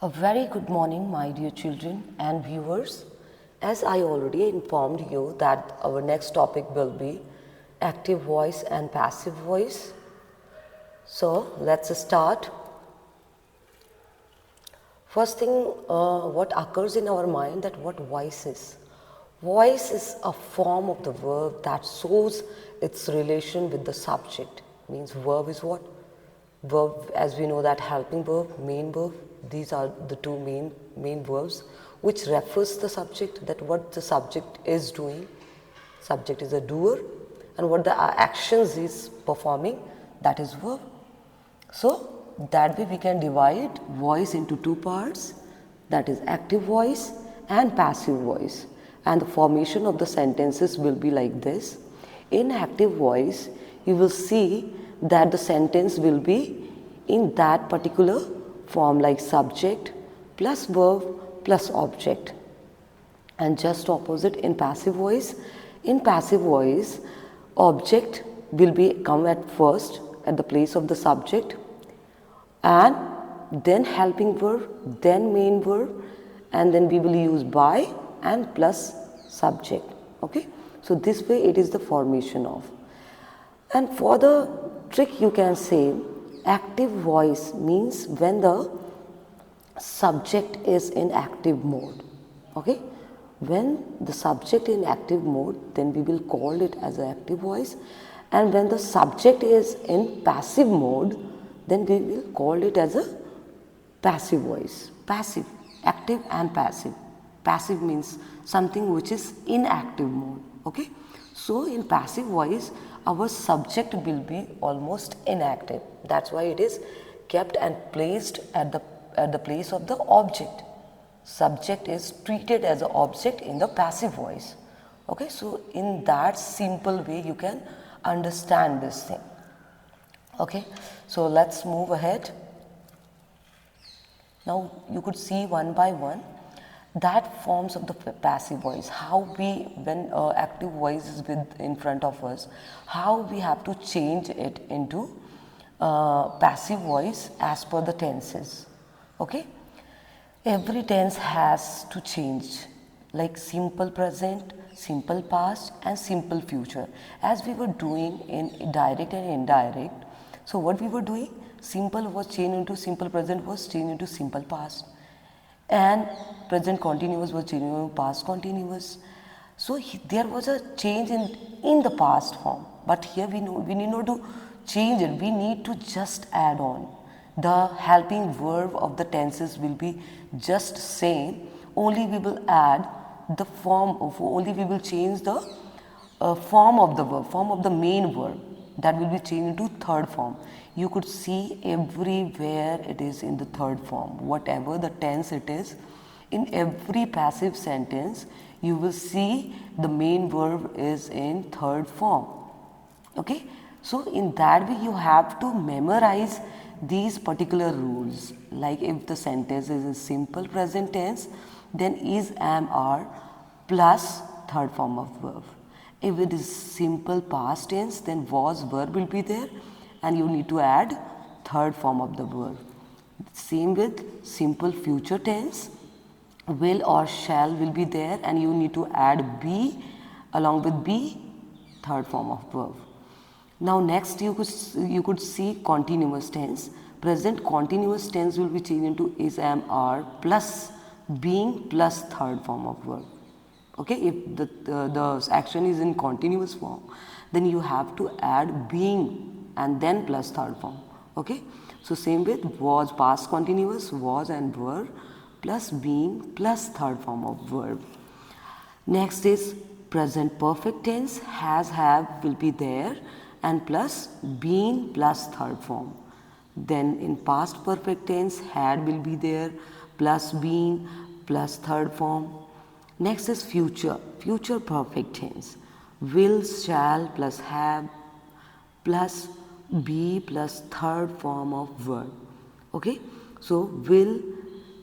A very good morning, my dear children and viewers. As I already informed you that our next topic will be active voice and passive voice. So let's start. First thing, what occurs in our mind that what voice is. Voice is a form of the verb that shows its relation with the subject. Means verb is what? Verb, as we know, that helping verb, main verb. These are the two main verbs which refers the subject, that what the subject is doing. Subject is a doer, and what the actions is performing, that is verb. So that way we can divide voice into two parts, that is active voice and passive voice, and the formation of the sentences will be like this. In active voice you will see that the sentence will be in that particular form, like subject plus verb plus object. And just opposite in passive voice. In passive voice, object will be come at first at the place of the subject, and then helping verb, then main verb, and then we will use by and plus subject. Okay, so this way it is the formation of. And for the trick, you can say active voice means when the subject is in active mode. Okay, when the subject in active mode, then we will call it as an active voice, and when the subject is in passive mode, then we will call it as a passive voice. Passive, active and passive. Passive means something which is in active mode. Okay, so in passive voice our subject will be almost inactive. That's why it is kept and placed at the place of the object. Subject is treated as an object in the passive voice. Okay, so in that simple way you can understand this thing. Okay, so let's move ahead. Now you could see one by one that forms of the passive voice, how we, when active voice is with in front of us, how we have to change it into passive voice as per the tenses. Okay, every tense has to change, like simple present, simple past and simple future, as we were doing in direct and indirect. So what we were doing, simple was changed into simple present, was changed into simple past, and present continuous was changed into past continuous. So there was a change in the past form, but here we need not to change it, we need to just add on. The helping verb of the tenses will be just same, only we will add the form of, only we will change the form of the verb, form of the main verb, that will be changed into third form. You could see everywhere it is in the third form, whatever the tense it is. In every passive sentence you will see the main verb is in third form. Okay, so in that way you have to memorize these particular rules. Like if the sentence is in simple present tense, then is, am, are plus third form of verb. If it is simple past tense, then was, verb will be there, and you need to add third form of the verb. Same with simple future tense, will or shall will be there, and you need to add be, along with be, third form of verb. Now next you could see continuous tense. Present continuous tense will be changed into is, am, are plus being plus third form of verb. Okay, if the action is in continuous form, then you have to add being and then plus third form. Okay, so same with was past continuous, was and were plus being plus third form of verb. Next is present perfect tense, has, have will be there, and plus been plus third form. Then in past perfect tense, had will be there, plus been plus third form. Next is future, future perfect tense, will, shall plus have plus be plus third form of verb. Okay, so will,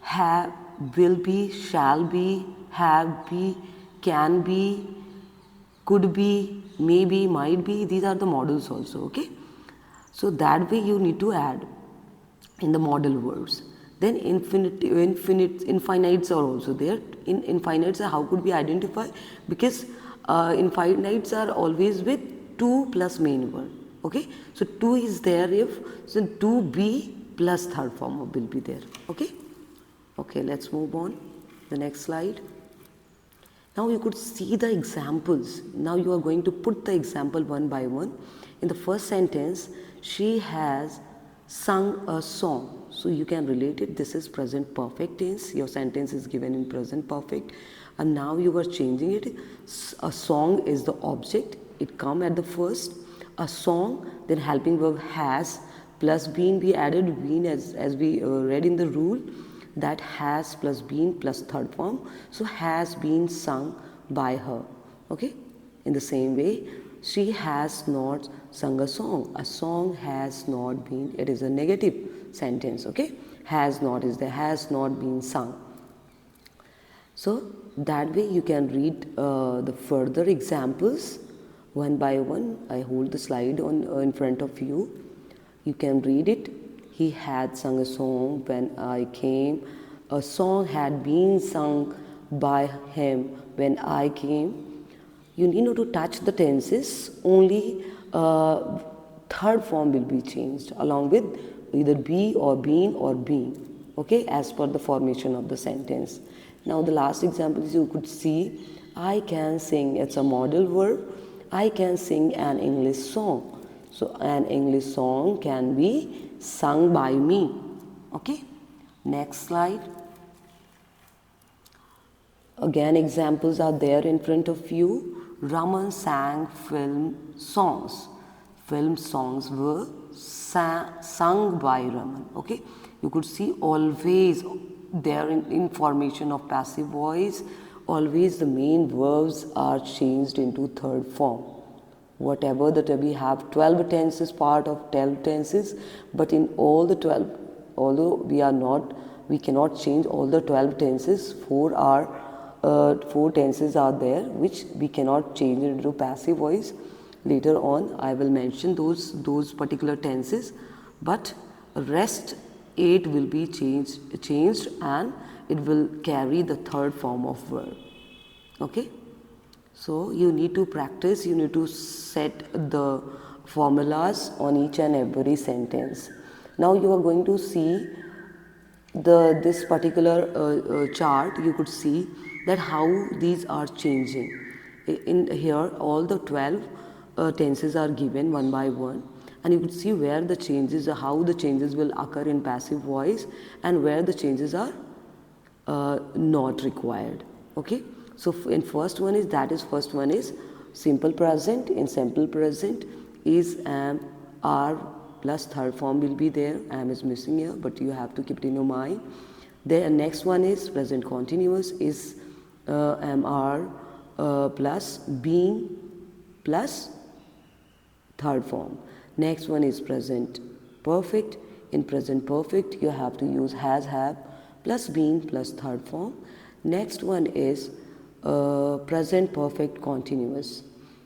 have, will be, shall be, have be, can be, could be, maybe, might be, these are the models also. Okay, so that way you need to add in the model verbs. Then infinites are also there. In infinites, how could we identify? Because infinites are always with 2 plus main verb. Okay, so 2 is there if, so 2b plus third form will be there. Okay, okay, let's move on the next slide. Now you could see the examples. Now you are going to put the example one by one. In the first sentence, she has sung a song. So you can relate it. This is present perfect tense. Your sentence is given in present perfect. And now you are changing it. A song is the object. It come at the first. A song, then helping verb has plus been be added. Been as we read in the rule. That has plus been plus third form. So has been sung by her. Okay. In the same way, she has not sung a song. A song has not been. It is a negative sentence. Okay. Has not is there. Has not been sung. So that way you can read the further examples one by one. I hold the slide on in front of you. You can read it. He had sung a song when I came. A song had been sung by him when I came. You need not to touch the tenses. Only third form will be changed along with either be or been or being. Okay, as per the formation of the sentence. Now the last example is you could see I can sing. It's a modal verb. I can sing an English song. So an English song can be sung by me. Okay, next slide. Again, examples are there in front of you. Raman sang film songs. Film songs were sung by Raman. Okay, you could see always there in formation of passive voice. Always the main verbs are changed into third form. Whatever that we have 12 tenses, part of 12 tenses, but in all the 12, although we cannot change all the 12 tenses, 4 tenses are there which we cannot change into passive voice. Later on I will mention those particular tenses, but rest 8 will be changed and it will carry the third form of verb. Okay, so you need to practice, you need to set the formulas on each and every sentence. Now you are going to see this particular chart. You could see that how these are changing. In here all the 12 tenses are given one by one, and you could see where the changes, how the changes will occur in passive voice and where the changes are not required. Okay, so in first one is simple present. In simple present is am, are plus third form will be there. Am is missing here, but you have to keep it in your mind. Then next one is present continuous is am, are plus being plus third form. Next one is present perfect. In present perfect you have to use has, have plus being plus third form. Next one is present perfect continuous.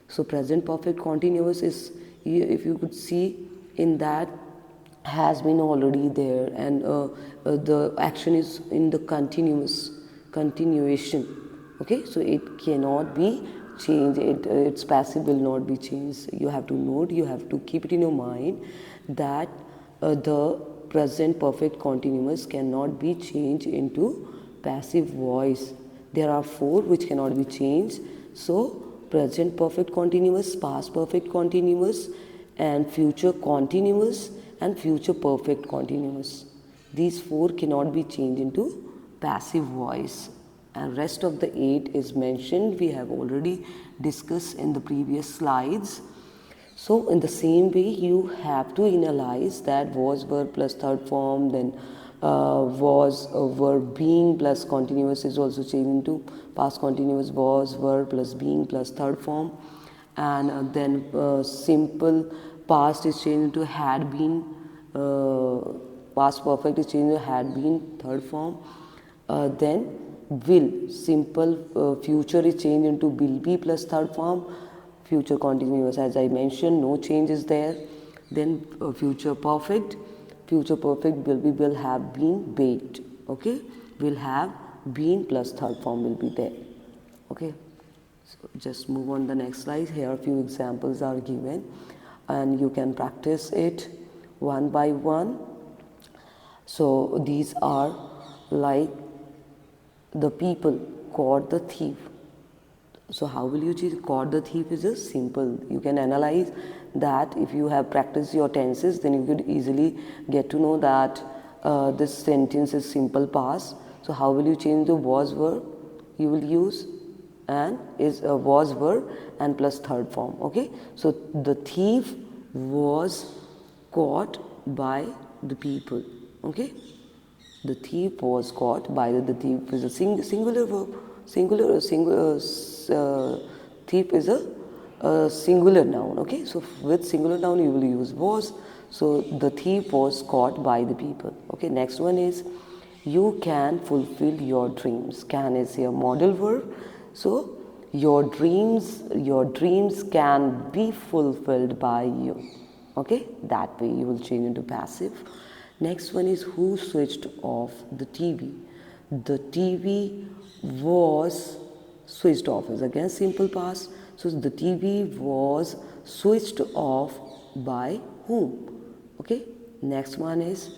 So present perfect continuous is, if you could see in that, has been already there, and the action is in the continuation. Okay, so it cannot be changed, its passive will not be changed. You have to note, you have to keep it in your mind that the present perfect continuous cannot be changed into passive voice. There are 4 which cannot be changed. So present perfect continuous, past perfect continuous, and future continuous and future perfect continuous. These 4 cannot be changed into passive voice, and rest of the 8 is mentioned. We have already discussed in the previous slides. So in the same way you have to analyze that was verb plus third form, then was verb being plus continuous is also changed into past continuous, was verb plus being plus third form, and then simple past is changed into had been, past perfect is changed to had been third form. Then will, simple future is changed into will be plus third form. Future continuous, as I mentioned, no change is there. Then future perfect, future perfect will have been baked. Okay, will have been plus third form will be there. Okay, so just move on the next slide. Here a few examples are given and you can practice it one by one. So these are like the people caught the thief. So how will you choose caught the thief is just simple. You can analyze that. If you have practiced your tenses, then you could easily get to know that this sentence is simple past. So how will you change the was verb? You will use and is a was verb and plus third form. Okay, so the thief was caught by the people. Okay, the thief was caught by the thief is a singular verb. Thief is a singular noun. Okay, so with singular noun you will use was. So the thief was caught by the people. Okay, next one is you can fulfill your dreams. Can is a modal verb. So your dreams can be fulfilled by you. Okay, that way you will change into passive. Next one is who switched off the TV. The TV was switched off is again simple past. So the TV was switched off by whom? Okay, next one is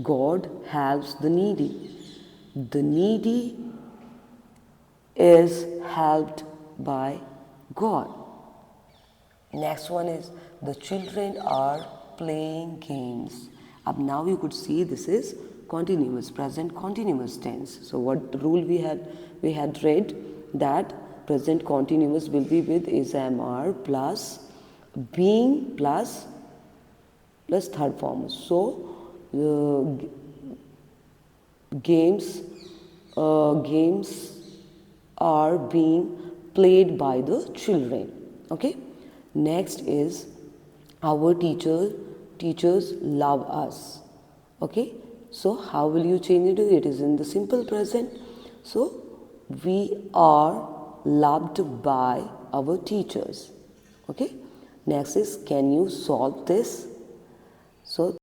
God helps the needy. The needy is helped by God. Next one is the children are playing games. Up now you could see this is continuous, present continuous tense. So what rule we had read that present continuous will be with is MR plus being plus third form. So games are being played by the children. Okay, next is our teachers love us. Okay, so how will you change it? It is in the simple present. So we are loved by our teachers. Okay, next is can you solve this? So